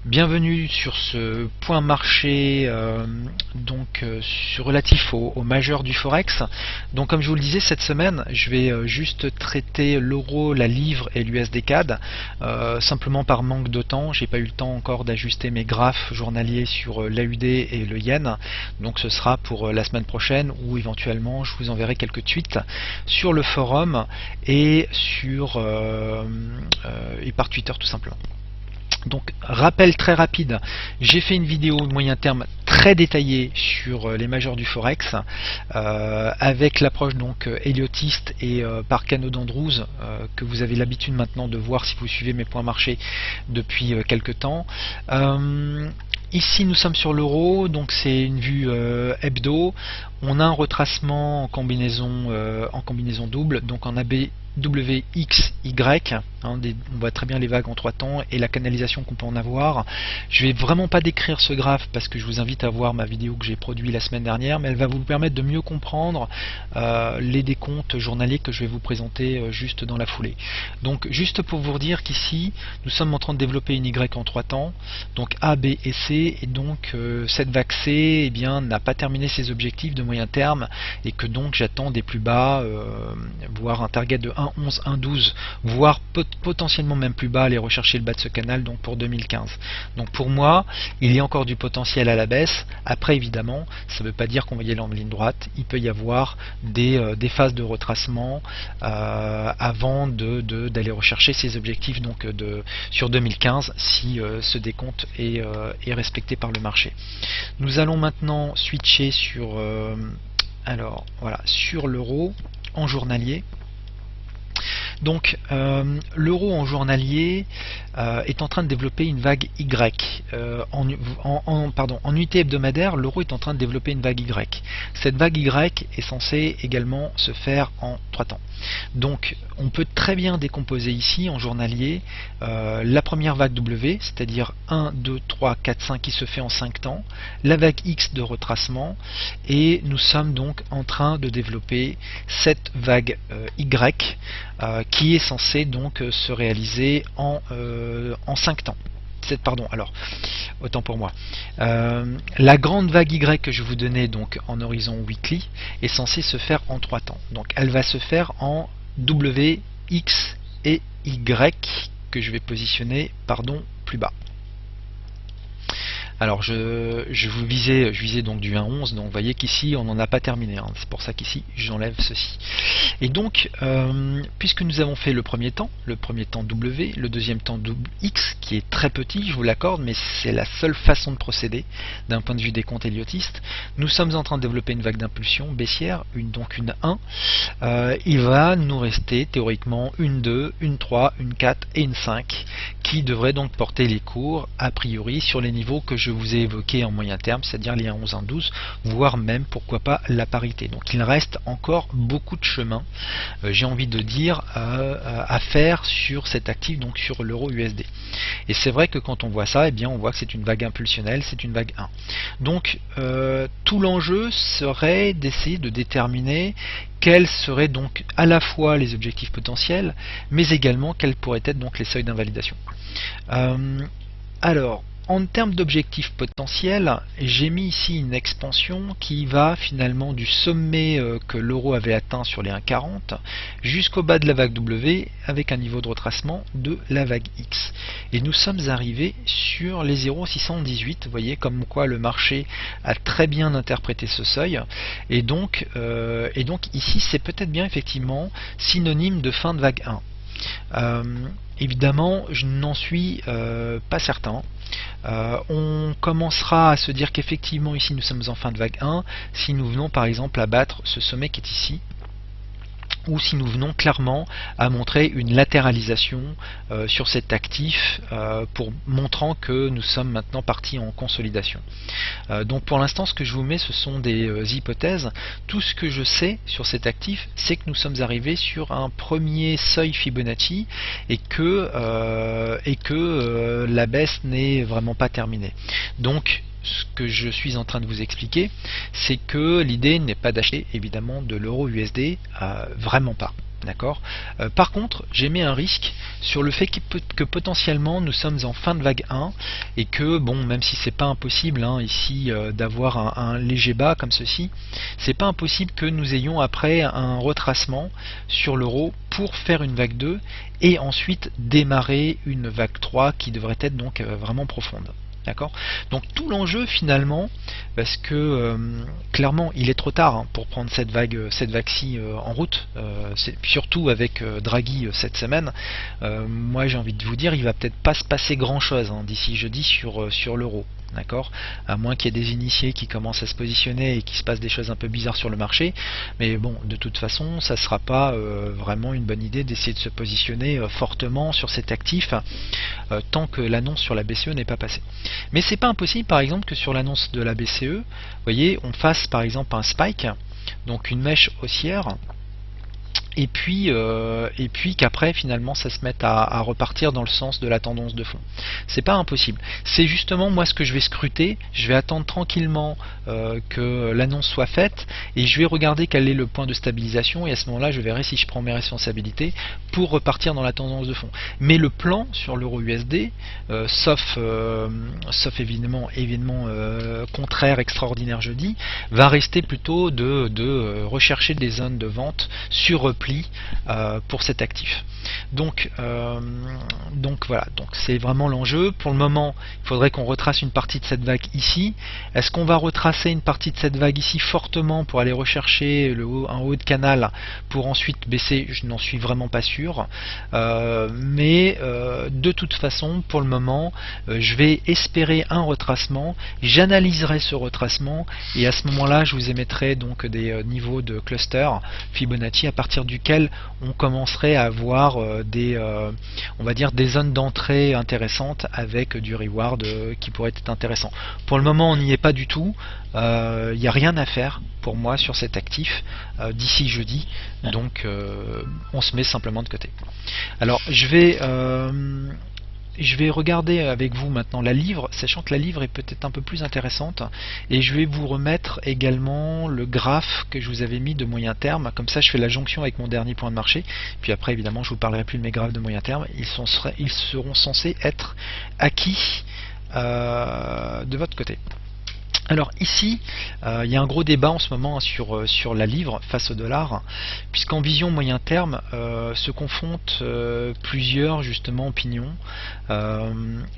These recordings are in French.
Bienvenue sur ce point marché relatif au majeur du Forex. Donc comme je vous le disais, cette semaine je vais juste traiter l'euro, la livre et l'USD CAD. Simplement par manque de temps, j'ai pas eu le temps encore d'ajuster mes graphes journaliers sur l'AUD et le yen. Donc ce sera pour la semaine prochaine, ou éventuellement je vous enverrai quelques tweets sur le forum et par Twitter tout simplement. Donc rappel très rapide, j'ai fait une vidéo moyen terme très détaillée sur les majors du Forex avec l'approche donc héliotiste et par Cano d'Andrews que vous avez l'habitude maintenant de voir si vous suivez mes points marchés depuis quelques temps. Ici nous sommes sur l'euro, donc c'est une vue hebdo. On a un retracement en combinaison double, donc en AB WXY, on voit très bien les vagues en 3 temps et la canalisation qu'on peut en avoir. Je vais vraiment pas décrire ce graphe parce que je vous invite à voir ma vidéo que j'ai produite la semaine dernière, mais elle va vous permettre de mieux comprendre les décomptes journaliers que je vais vous présenter juste dans la foulée. Donc juste pour vous dire qu'ici nous sommes en train de développer une Y en 3 temps, donc A, B et C, et donc cette vague C eh bien, n'a pas terminé ses objectifs de moyen terme et que donc j'attends des plus bas, voire un target de 1,11, 1,12, voire potentiellement même plus bas, aller rechercher le bas de ce canal donc pour 2015. Donc pour moi, il y a encore du potentiel à la baisse. Après évidemment, ça ne veut pas dire qu'on va y aller en ligne droite. Il peut y avoir des phases de retracement avant d'aller rechercher ces objectifs donc sur 2015 si ce décompte est respecté par le marché. Nous allons maintenant switcher sur sur l'euro en journalier. Donc l'euro en journalier est en train de développer une vague Y. En unité hebdomadaire, l'euro est en train de développer une vague Y. Cette vague Y est censée également se faire en 3 temps. Donc on peut très bien décomposer ici en journalier la première vague W, c'est-à-dire 1, 2, 3, 4, 5 qui se fait en 5 temps, la vague X de retracement, et nous sommes donc en train de développer cette vague Y qui est censée donc se réaliser en 5 temps. Autant pour moi. La grande vague Y que je vous donnais donc en horizon weekly est censée se faire en 3 temps. Donc elle va se faire en W, X et Y que je vais positionner plus bas. Alors je visais donc du 1,11, donc vous voyez qu'ici on n'en a pas terminé, c'est pour ça qu'ici j'enlève ceci. Et donc puisque nous avons fait le premier temps W, le deuxième temps X qui est très petit, je vous l'accorde, mais c'est la seule façon de procéder d'un point de vue des comptes héliotistes, nous sommes en train de développer une vague d'impulsion baissière, donc une 1, il va nous rester théoriquement une 2, une 3, une 4 et une 5 qui devraient donc porter les cours a priori sur les niveaux que je vous ai évoqués en moyen terme, c'est-à-dire les 1,11, 1,12, voire même pourquoi pas la parité. Donc il reste encore beaucoup de chemin, j'ai envie de dire, à faire sur cet actif, donc sur l'euro USD. Et c'est vrai que quand on voit ça, eh bien on voit que c'est une vague impulsionnelle, c'est une vague 1. Donc tout l'enjeu serait d'essayer de déterminer quels seraient donc à la fois les objectifs potentiels, mais également quels pourraient être donc les seuils d'invalidation. Alors, en termes d'objectifs potentiels, j'ai mis ici une expansion qui va finalement du sommet que l'euro avait atteint sur les 1,40 jusqu'au bas de la vague W avec un niveau de retracement de la vague X. Et nous sommes arrivés sur les 0,618, vous voyez comme quoi le marché a très bien interprété ce seuil. Et donc ici c'est peut-être bien effectivement synonyme de fin de vague 1. Évidemment, je n'en suis pas certain. On commencera à se dire qu'effectivement ici nous sommes en fin de vague 1 si nous venons par exemple à battre ce sommet qui est ici, ou si nous venons clairement à montrer une latéralisation sur cet actif pour montrant que nous sommes maintenant partis en consolidation. Donc pour l'instant ce que je vous mets ce sont des hypothèses. Tout ce que je sais sur cet actif c'est que nous sommes arrivés sur un premier seuil Fibonacci et que la baisse n'est vraiment pas terminée. Donc ce que je suis en train de vous expliquer, c'est que l'idée n'est pas d'acheter évidemment de l'euro USD, vraiment pas. D'accord. Par contre, j'ai mis un risque sur le fait que potentiellement nous sommes en fin de vague 1 et que, bon, même si c'est pas impossible hein, ici d'avoir un léger bas comme ceci, c'est pas impossible que nous ayons après un retracement sur l'euro pour faire une vague 2 et ensuite démarrer une vague 3 qui devrait être donc vraiment profonde. D'accord. Donc tout l'enjeu finalement, parce que clairement il est trop tard hein, pour prendre cette vague-ci en route, surtout avec Draghi cette semaine. Moi j'ai envie de vous dire, il va peut-être pas se passer grand chose hein, d'ici jeudi sur l'euro. D'accord, à moins qu'il y ait des initiés qui commencent à se positionner et qu'il se passe des choses un peu bizarres sur le marché, mais bon, de toute façon, ça ne sera pas vraiment une bonne idée d'essayer de se positionner fortement sur cet actif tant que l'annonce sur la BCE n'est pas passée. Mais c'est pas impossible, par exemple, que sur l'annonce de la BCE, vous voyez, on fasse par exemple un spike, donc une mèche haussière. Et puis qu'après finalement ça se mette à repartir dans le sens de la tendance de fond. C'est pas impossible. C'est justement moi ce que je vais scruter. Je vais attendre tranquillement que l'annonce soit faite et je vais regarder quel est le point de stabilisation et à ce moment-là je verrai si je prends mes responsabilités pour repartir dans la tendance de fond. Mais le plan sur l'euro USD, sauf évidemment contraire extraordinaire jeudi, va rester plutôt de rechercher des zones de vente sur repli pour cet actif. Donc voilà, donc c'est vraiment l'enjeu. Pour le moment, il faudrait qu'on retrace une partie de cette vague ici. Est-ce qu'on va retracer une partie de cette vague ici fortement pour aller rechercher un haut de canal pour ensuite baisser? Je n'en suis vraiment pas sûr. Mais de toute façon, pour le moment, je vais espérer un retracement. J'analyserai ce retracement et à ce moment-là, je vous émettrai donc des niveaux de cluster Fibonacci à partir duquel on commencerait à avoir on va dire des zones d'entrée intéressantes avec du reward qui pourrait être intéressant. Pour le moment, on n'y est pas du tout. Il n'y a rien à faire pour moi sur cet actif d'ici jeudi. Donc, on se met simplement de côté. Alors, je vais regarder avec vous maintenant la livre, sachant que la livre est peut-être un peu plus intéressante, et je vais vous remettre également le graphe que je vous avais mis de moyen terme, comme ça je fais la jonction avec mon dernier point de marché, puis après évidemment je vous parlerai plus de mes graphes de moyen terme, ils seront censés être acquis de votre côté. Alors ici, il y a un gros débat en ce moment sur la livre face au dollar, puisqu'en vision moyen terme se confrontent plusieurs justement opinions,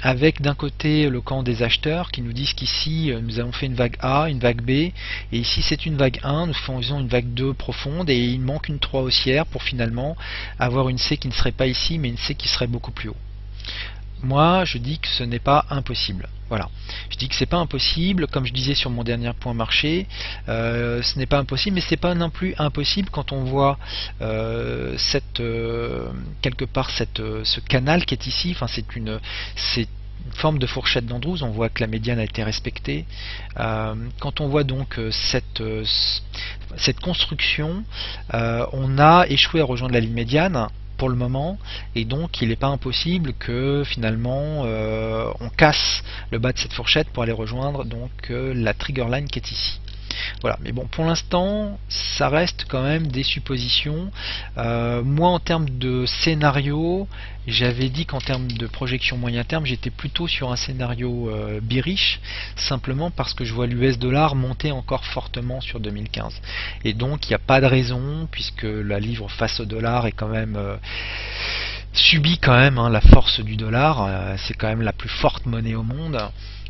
avec d'un côté le camp des acheteurs qui nous disent qu'ici nous avons fait une vague A, une vague B, et ici c'est une vague 1, nous faisons une vague 2 profonde, et il manque une 3 haussière pour finalement avoir une C qui ne serait pas ici, mais une C qui serait beaucoup plus haut. Moi, je dis que ce n'est pas impossible. Voilà. Je dis que c'est pas impossible, comme je disais sur mon dernier point marché, ce n'est pas impossible, mais c'est pas non plus impossible quand on voit quelque part ce canal qui est ici. Enfin, c'est une forme de fourchette d'Andrews. On voit que la médiane a été respectée. Quand on voit donc cette construction, on a échoué à rejoindre la ligne médiane pour le moment, et donc il n'est pas impossible que finalement on casse le bas de cette fourchette pour aller rejoindre donc la trigger line qui est ici. Voilà, mais bon, pour l'instant, ça reste quand même des suppositions. Moi, en termes de scénario, j'avais dit qu'en termes de projection moyen terme, j'étais plutôt sur un scénario bearish, simplement parce que je vois l'US dollar monter encore fortement sur 2015. Et donc, il n'y a pas de raison, puisque la livre face au dollar est quand même subit quand même la force du dollar. C'est quand même la plus forte monnaie au monde.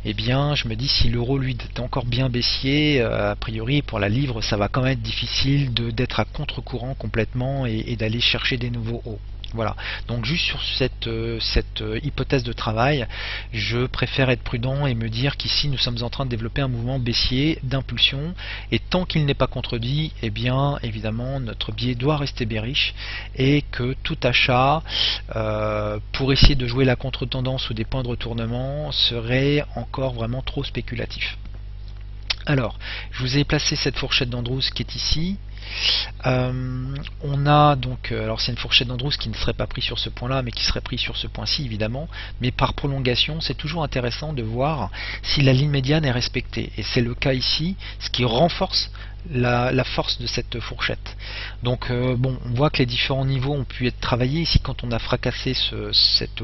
Eh bien, je me dis, si l'euro lui est encore bien baissier, a priori pour la livre, ça va quand même être difficile d'être à contre-courant complètement et d'aller chercher des nouveaux hauts. Voilà, donc juste sur cette hypothèse de travail, je préfère être prudent et me dire qu'ici nous sommes en train de développer un mouvement baissier d'impulsion, et tant qu'il n'est pas contredit, eh bien évidemment notre biais doit rester bearish, et que tout achat pour essayer de jouer la contre-tendance ou des points de retournement serait encore vraiment trop spéculatif. Alors, je vous ai placé cette fourchette d'Andrews qui est ici. On a donc, alors c'est une fourchette d'Andrews qui ne serait pas prise sur ce point là mais qui serait prise sur ce point ci évidemment, mais par prolongation c'est toujours intéressant de voir si la ligne médiane est respectée, et c'est le cas ici, ce qui renforce la force de cette fourchette. Donc bon, on voit que les différents niveaux ont pu être travaillés. Ici, quand on a fracassé cette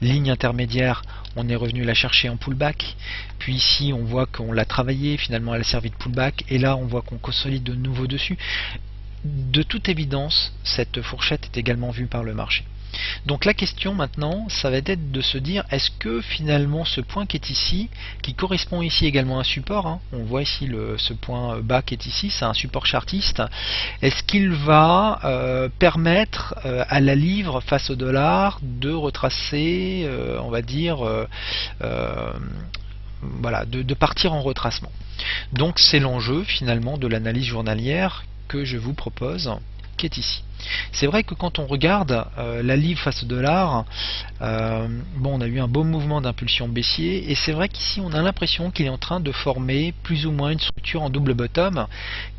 ligne intermédiaire, on est revenu la chercher en pullback. Puis ici, on voit qu'on l'a travaillé, finalement elle a servi de pullback, et là on voit qu'on consolide de nouveau dessus. De toute évidence, cette fourchette est également vue par le marché. Donc la question maintenant, ça va être de se dire, est-ce que finalement ce point qui est ici, qui correspond ici également à un support, hein, on voit ici ce point bas qui est ici, c'est un support chartiste, est-ce qu'il va permettre à la livre face au dollar de retracer, on va dire, voilà, de partir en retracement. Donc c'est l'enjeu finalement de l'analyse journalière que je vous propose, qui est ici. C'est vrai que quand on regarde la livre face au dollar, bon, on a eu un beau mouvement d'impulsion baissier, et c'est vrai qu'ici on a l'impression qu'il est en train de former plus ou moins une structure en double bottom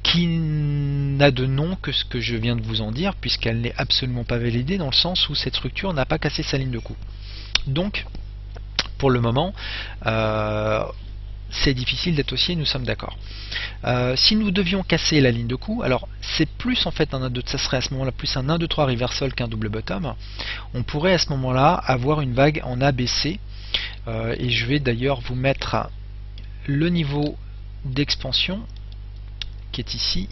qui n'a de nom que ce que je viens de vous en dire, puisqu'elle n'est absolument pas validée dans le sens où cette structure n'a pas cassé sa ligne de coup. Donc pour le moment, c'est difficile d'être haussier, nous sommes d'accord. Si nous devions casser la ligne de coup, alors c'est plus en fait un 1, 2, ça serait à ce moment-là plus un 1, 2, 3 reversal qu'un double bottom. On pourrait à ce moment-là avoir une vague en ABC, et je vais d'ailleurs vous mettre le niveau d'expansion qui est ici,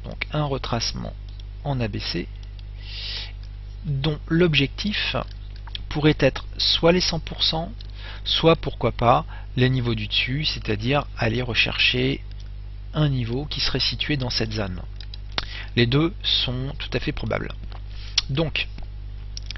donc un retracement en ABC, dont l'objectif pourrait être soit les 100%, soit pourquoi pas les niveaux du dessus, c'est-à-dire aller rechercher un niveau qui serait situé dans cette zone. Les deux sont tout à fait probables. Donc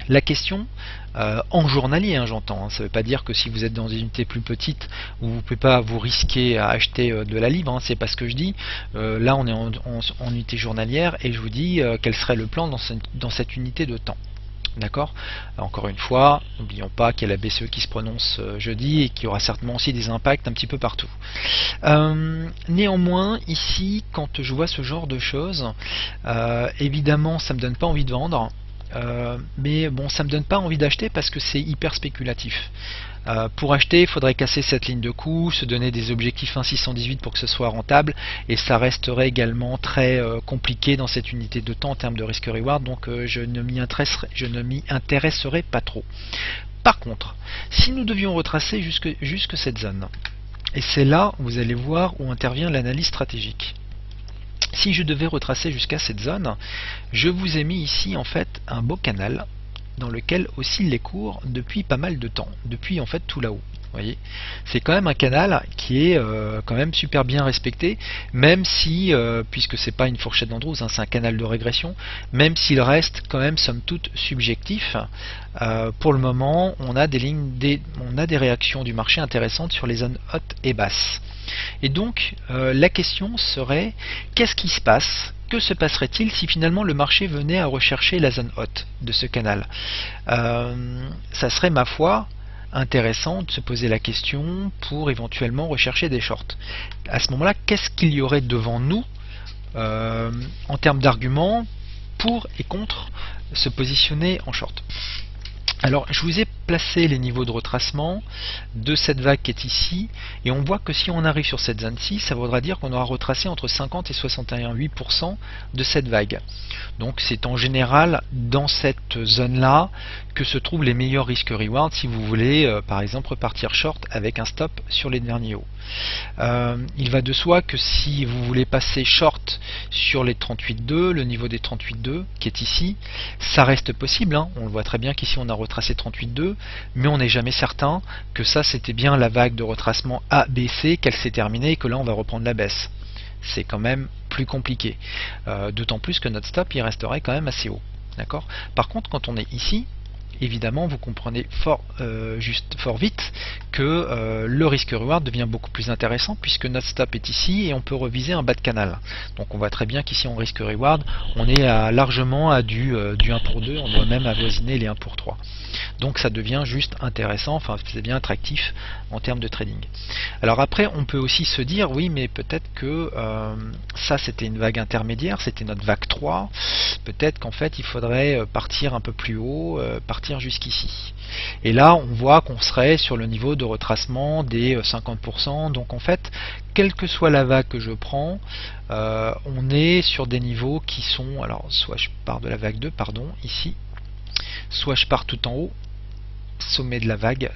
la question en journalier, hein, j'entends, hein, ça ne veut pas dire que si vous êtes dans une unité plus petite, vous ne pouvez pas vous risquer à acheter de la livre, hein, c'est pas ce que je dis. Là on est en unité journalière et je vous dis quel serait le plan dans cette unité de temps. D'accord. Encore une fois, n'oublions pas qu'il y a la BCE qui se prononce jeudi et qui aura certainement aussi des impacts un petit peu partout. Néanmoins, ici, quand je vois ce genre de choses, évidemment, ça me donne pas envie de vendre. Mais bon, ça me donne pas envie d'acheter parce que c'est hyper spéculatif. Pour acheter, il faudrait casser cette ligne de coup, se donner des objectifs 1,618 pour que ce soit rentable, et ça resterait également très compliqué dans cette unité de temps en termes de risque-reward, donc je ne m'y intéresserai pas trop. Par contre, si nous devions retracer jusque cette zone, et c'est là, vous allez voir où intervient l'analyse stratégique. Si je devais retracer jusqu'à cette zone, je vous ai mis ici en fait un beau canal dans lequel oscillent les cours depuis pas mal de temps, depuis en fait tout là-haut. Voyez, c'est quand même un canal qui est quand même super bien respecté, même si, puisque c'est pas une fourchette d'Andrews, hein, c'est un canal de régression, même s'il reste quand même somme toute subjectif. Pour le moment, on a des réactions du marché intéressantes sur les zones hautes et basses. Et donc la question serait, qu'est-ce qui se passe? Que se passerait-il si finalement le marché venait à rechercher la zone haute de ce canal? Ça serait, ma foi, intéressant de se poser la question pour éventuellement rechercher des shorts. À ce moment-là, qu'est-ce qu'il y aurait devant nous en termes d'arguments pour et contre se positionner en short? Alors, je vous ai placé les niveaux de retracement de cette vague qui est ici, et on voit que si on arrive sur cette zone-ci, ça voudra dire qu'on aura retracé entre 50 et 61,8% de cette vague. Donc c'est en général dans cette zone-là que se trouvent les meilleurs risques-reward si vous voulez, par exemple, repartir short avec un stop sur les derniers hauts. Il va de soi que si vous voulez passer short sur les 38,2, le niveau des 38,2 qui est ici, ça reste possible, hein. On le voit très bien qu'ici on a retracé 38,2, mais on n'est jamais certain que ça c'était bien la vague de retracement ABC, qu'elle s'est terminée et que là on va reprendre la baisse. C'est quand même plus compliqué, d'autant plus que notre stop il resterait quand même assez haut. D'accord. Par contre, quand on est ici, évidemment vous comprenez fort vite que le risque reward devient beaucoup plus intéressant puisque notre stop est ici et on peut reviser un bas de canal. Donc on voit très bien qu'ici en risque reward on est largement à du 1 pour 2, on doit même avoisiner les 1 pour 3. Donc ça devient juste intéressant, enfin c'est bien attractif en termes de trading. Alors après on peut aussi se dire oui mais peut-être que ça c'était une vague intermédiaire, c'était notre vague 3, peut-être qu'en fait il faudrait partir un peu plus haut, partir jusqu'ici. Et là on voit qu'on serait sur le niveau de retracement des 50%, donc en fait quelle que soit la vague que je prends, on est sur des niveaux qui sont, alors soit je pars de la vague 2, pardon, ici, soit je pars tout en haut, sommet de la vague,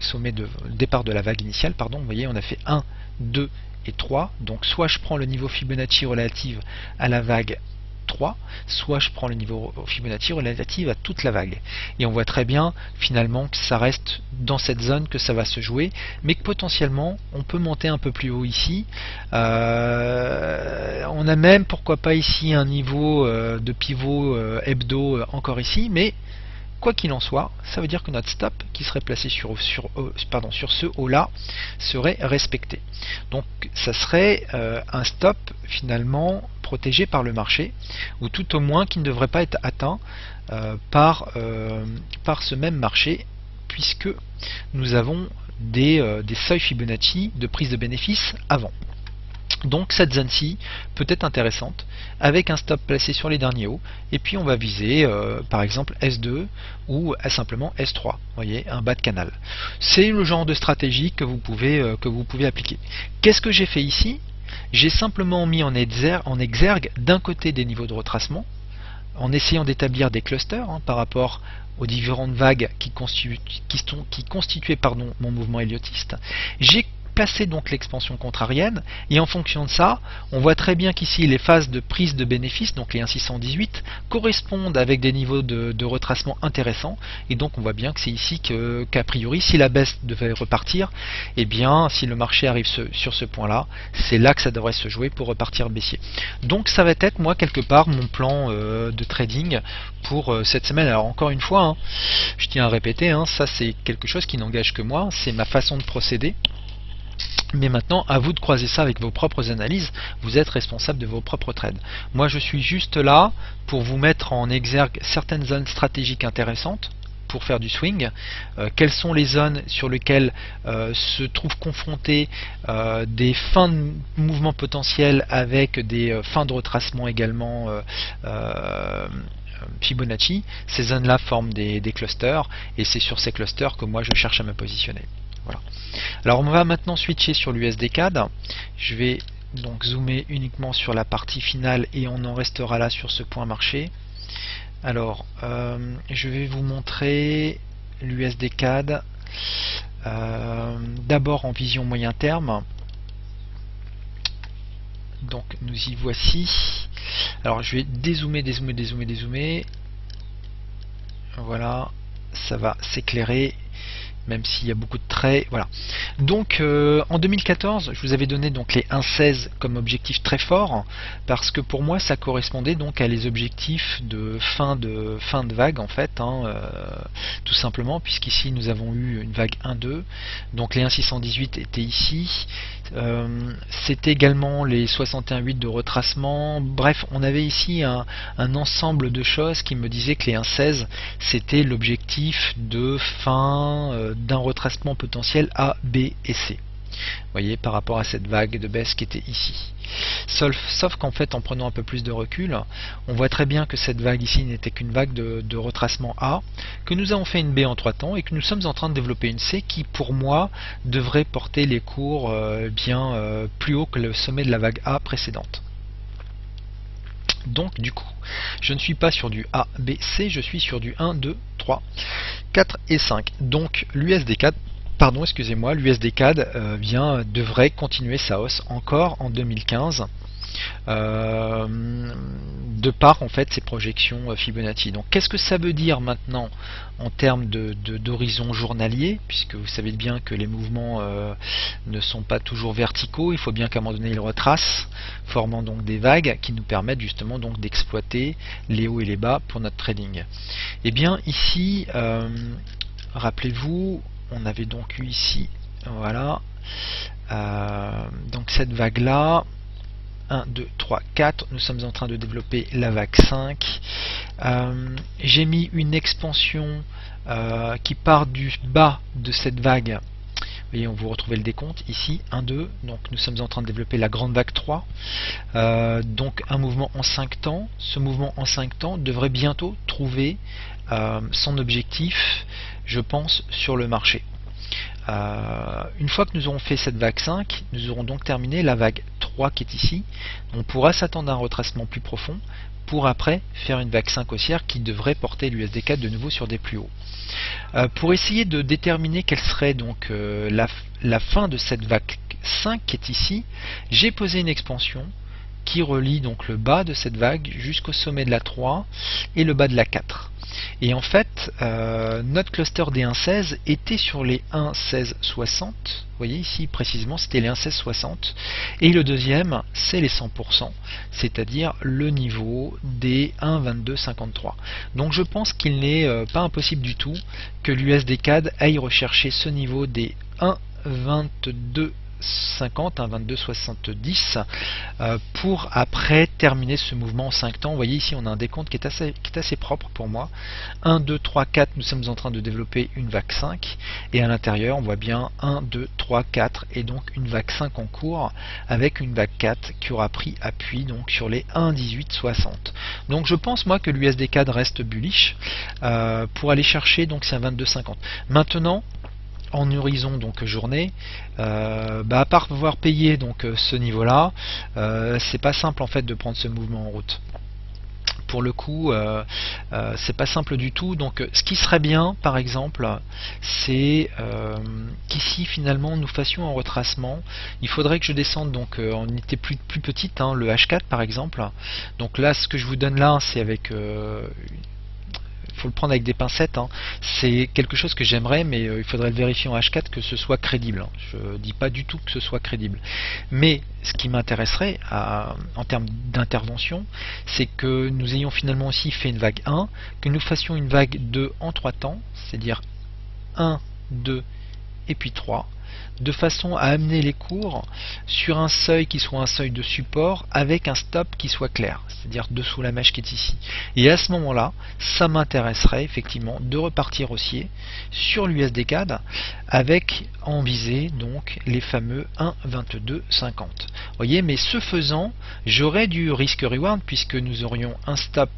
départ de la vague initiale, pardon, vous voyez on a fait 1, 2 et 3, donc soit je prends le niveau Fibonacci relative à la vague 3, soit je prends le niveau Fibonacci relative à toute la vague. Et on voit très bien finalement que ça reste dans cette zone que ça va se jouer, mais que potentiellement on peut monter un peu plus haut ici. On a même pourquoi pas ici un niveau de pivot hebdo encore ici, mais quoi qu'il en soit, ça veut dire que notre stop qui serait placé sur ce haut là serait respecté. Donc ça serait un stop finalement protégé par le marché, ou tout au moins qui ne devrait pas être atteint par ce même marché, puisque nous avons des seuils Fibonacci de prise de bénéfice avant. Donc cette zone-ci peut être intéressante avec un stop placé sur les derniers hauts, et puis on va viser par exemple S2 ou simplement S3, vous voyez, un bas de canal. C'est le genre de stratégie que vous pouvez appliquer. Qu'est-ce que j'ai fait ici? J'ai simplement mis en exergue d'un côté des niveaux de retracement, en essayant d'établir des clusters par rapport aux différentes vagues qui constituaient mon mouvement héliotiste. J'ai placer donc l'expansion contrarienne, et en fonction de ça, on voit très bien qu'ici les phases de prise de bénéfice, donc les 1,618, correspondent avec des niveaux de retracement intéressants, et donc on voit bien que c'est ici qu'a priori, si la baisse devait repartir, et bien si le marché arrive sur ce point-là, c'est là que ça devrait se jouer pour repartir baissier. Donc ça va être moi quelque part mon plan de trading pour cette semaine. Alors encore une fois, je tiens à répéter, ça c'est quelque chose qui n'engage que moi, c'est ma façon de procéder. Mais maintenant, à vous de croiser ça avec vos propres analyses, vous êtes responsable de vos propres trades. Moi, je suis juste là pour vous mettre en exergue certaines zones stratégiques intéressantes pour faire du swing. Quelles sont les zones sur lesquelles se trouvent confrontées des fins de mouvement potentiels avec des fins de retracement également Fibonacci. Ces zones-là forment des clusters, et c'est sur ces clusters que moi je cherche à me positionner. Voilà. Alors on va maintenant switcher sur l'USD CAD. Je vais donc zoomer uniquement sur la partie finale et on en restera là sur ce point marché. Alors je vais vous montrer l'USD CAD d'abord en vision moyen terme. Donc nous y voici. Alors je vais dézoomer. Voilà, ça va s'éclairer, même s'il y a beaucoup de traits, voilà. Donc en 2014, je vous avais donné donc les 1,16 comme objectif très fort, parce que pour moi ça correspondait donc à les objectifs de fin de vague en fait, tout simplement, puisqu'ici nous avons eu une vague 1,2, donc les 1,618 étaient ici, c'était également les 61,8 de retracement. Bref, on avait ici un ensemble de choses qui me disaient que les 1,16 c'était l'objectif de fin d'un retracement potentiel A, B et C. Vous voyez, par rapport à cette vague de baisse qui était ici. Sauf qu'en fait, en prenant un peu plus de recul, on voit très bien que cette vague ici n'était qu'une vague de retracement A, que nous avons fait une B en 3 temps et que nous sommes en train de développer une C qui, pour moi, devrait porter les cours bien plus haut que le sommet de la vague A précédente. Donc, du coup, je ne suis pas sur du A, B, C, je suis sur du 1, 2, 3, 4 et 5. Donc, l'USD CAD, pardon, excusez-moi, l'USD CAD devrait continuer sa hausse encore en 2015. De par en fait ces projections Fibonacci. Donc qu'est-ce que ça veut dire maintenant en termes d'horizon journalier, puisque vous savez bien que les mouvements ne sont pas toujours verticaux, il faut bien qu'à un moment donné ils retracent, formant donc des vagues qui nous permettent justement donc d'exploiter les hauts et les bas pour notre trading. Et bien ici, rappelez-vous, on avait donc eu ici, voilà, donc cette vague là. 1, 2, 3, 4. Nous sommes en train de développer la vague 5. J'ai mis une expansion qui part du bas de cette vague. Vous voyez, vous retrouvez le décompte ici, 1, 2, donc nous sommes en train de développer la grande vague 3, donc un mouvement en 5 temps. Ce mouvement en 5 temps devrait bientôt trouver son objectif, je pense, sur le marché. Une fois que nous aurons fait cette vague 5, nous aurons donc terminé la vague 3 qui est ici. On pourra s'attendre à un retracement plus profond pour après faire une vague 5 haussière qui devrait porter l'USD4 de nouveau sur des plus hauts. Pour essayer de déterminer quelle serait donc la fin de cette vague 5 qui est ici, j'ai posé une expansion qui relie donc le bas de cette vague jusqu'au sommet de la 3 et le bas de la 4. Et en fait, notre cluster des 1,16 était sur les 1,1660. Vous voyez ici précisément, c'était les 1,1660. Et le deuxième, c'est les 100%, c'est-à-dire le niveau des 1,2253. Donc je pense qu'il n'est pas impossible du tout que l'USD-CAD aille rechercher ce niveau des 1,2250, 1,2270 pour après terminer ce mouvement en 5 temps. Vous voyez ici on a un décompte qui est assez propre pour moi. 1, 2, 3, 4, nous sommes en train de développer une vague 5 et à l'intérieur on voit bien 1, 2, 3, 4 et donc une vague 5 en cours avec une vague 4 qui aura pris appui donc sur les 1,1860. Donc je pense moi que l'USD-CAD reste bullish pour aller chercher donc c'est un 22,50. Maintenant en horizon donc journée, à part pouvoir payer donc ce niveau là, c'est pas simple en fait de prendre ce mouvement en route. Pour le coup, c'est pas simple du tout. Donc ce qui serait bien par exemple, c'est qu'ici finalement nous fassions un retracement. Il faudrait que je descende donc en unité plus petite, hein, le H4 par exemple. Donc là ce que je vous donne là c'est avec faut le prendre avec des pincettes, hein. C'est quelque chose que j'aimerais, mais il faudrait le vérifier en H4 que ce soit crédible, hein. Je dis pas du tout que ce soit crédible, mais ce qui m'intéresserait en termes d'intervention, c'est que nous ayons finalement aussi fait une vague 1, que nous fassions une vague 2 en 3 temps, c'est-à-dire 1, 2 et puis 3, de façon à amener les cours sur un seuil qui soit un seuil de support avec un stop qui soit clair, c'est-à-dire dessous la mèche qui est ici. Et à ce moment-là, ça m'intéresserait effectivement de repartir haussier sur l'USD-CAD avec en visée donc les fameux 1,2250. Vous voyez, mais ce faisant, j'aurais du risque-reward puisque nous aurions un stop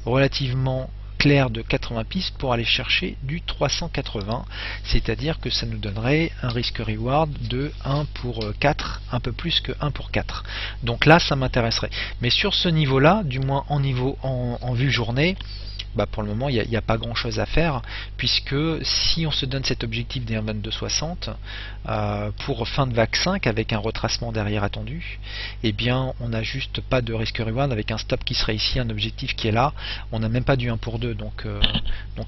relativement clair de 80 pips pour aller chercher du 380, c'est-à-dire que ça nous donnerait un risque reward de 1 pour 4, un peu plus que 1 pour 4. Donc là ça m'intéresserait. Mais sur ce niveau là, du moins en vue journée, pour le moment il n'y a pas grand chose à faire, puisque si on se donne cet objectif des 1,2260 pour fin de vague 5 avec un retracement derrière attendu, eh bien on n'a juste pas de risque reward avec un stop qui serait ici, un objectif qui est là, on n'a même pas du 1 pour 2, donc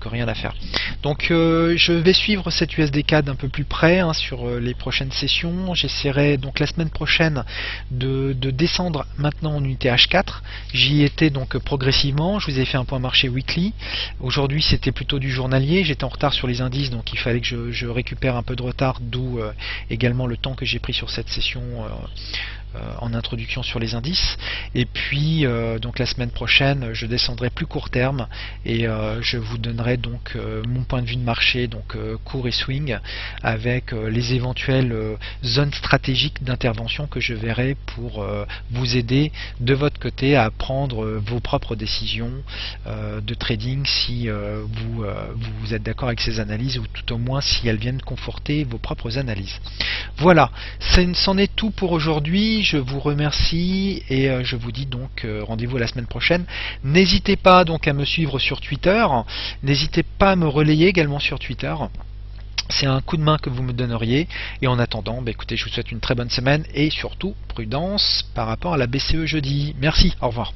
rien à faire. Donc je vais suivre cette USD-CAD un peu plus près hein, sur les prochaines sessions. J'essaierai donc la semaine prochaine de descendre maintenant en unité H4. J'y étais donc progressivement, je vous ai fait un point marché weekly. Aujourd'hui c'était plutôt du journalier, j'étais en retard sur les indices donc il fallait que je récupère un peu de retard, d'où également le temps que j'ai pris sur cette session en introduction sur les indices. Et puis donc la semaine prochaine je descendrai plus court terme et je vous donnerai donc mon point de vue de marché, donc court et swing, avec les éventuelles zones stratégiques d'intervention que je verrai pour vous aider de votre côté à prendre vos propres décisions de trading si vous êtes d'accord avec ces analyses, ou tout au moins si elles viennent conforter vos propres analyses. Voilà, c'en est tout pour aujourd'hui. Je vous remercie et je vous dis donc rendez-vous la semaine prochaine. N'hésitez pas donc à me suivre sur Twitter, n'hésitez pas à me relayer également sur Twitter. C'est un coup de main que vous me donneriez. Et en attendant, écoutez, je vous souhaite une très bonne semaine et surtout prudence par rapport à la BCE jeudi. Merci, au revoir.